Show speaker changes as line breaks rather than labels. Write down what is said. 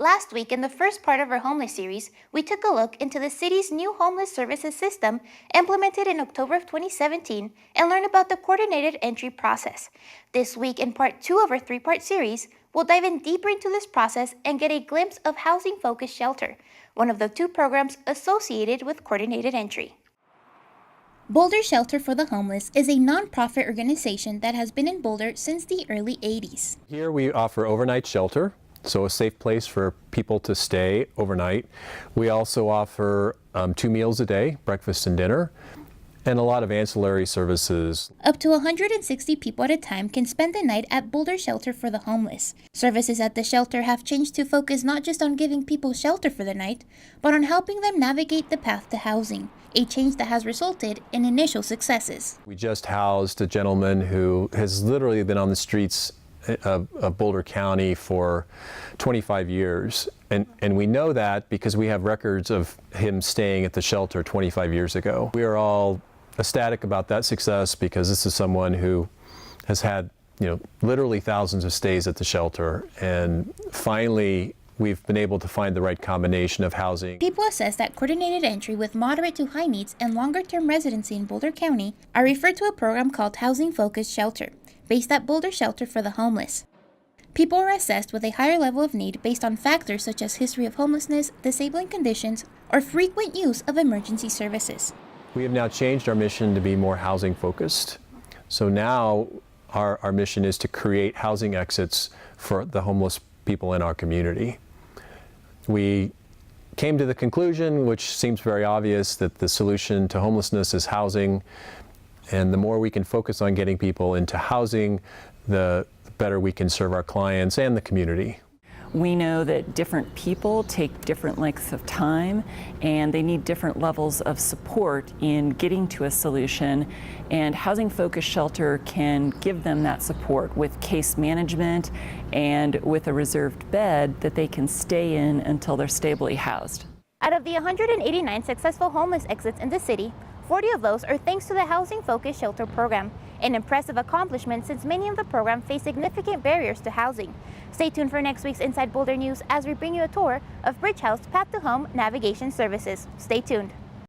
Last week, in the first part of our homeless series, we took a look into the city's new homeless services system implemented in October of 2017 and learned about the coordinated entry process. This week, in part 2 of our 3-part series, we'll dive in deeper into this process and get a glimpse of Housing Focused Shelter, one of the 2 programs associated with coordinated entry. Boulder Shelter for the Homeless is a nonprofit organization that has been in Boulder since the early 80s.
Here we offer overnight shelter, so a safe place for people to stay overnight. We also offer 2 meals a day, breakfast and dinner, and a lot of ancillary services.
Up to 160 people at a time can spend the night at Boulder Shelter for the Homeless. Services at the shelter have changed to focus not just on giving people shelter for the night, but on helping them navigate the path to housing, a change that has resulted in initial successes.
We just housed a gentleman who has literally been on the streets of Boulder County for 25 years. And we know that because we have records of him staying at the shelter 25 years ago. We are all ecstatic about that success because this is someone who has had, literally thousands of stays at the shelter. And finally, we've been able to find the right combination of housing.
People assessed at coordinated entry with moderate to high needs and longer-term residency in Boulder County are referred to a program called Housing Focused Shelter, based at Boulder Shelter for the Homeless. People are assessed with a higher level of need based on factors such as history of homelessness, disabling conditions, or frequent use of emergency services.
We have now changed our mission to be more housing focused. So now our mission is to create housing exits for the homeless people in our community. We came to the conclusion, which seems very obvious, that the solution to homelessness is housing. And the more we can focus on getting people into housing, the better we can serve our clients and the community.
We know that different people take different lengths of time and they need different levels of support in getting to a solution, and Housing Focused Shelter can give them that support with case management and with a reserved bed that they can stay in until they're stably housed.
Out of the 189 successful homeless exits in the city, 40 of those are thanks to the Housing Focused Shelter program, an impressive accomplishment since many of the program face significant barriers to housing. Stay tuned for next week's Inside Boulder News as we bring you a tour of Bridge House Path to Home Navigation Services. Stay tuned.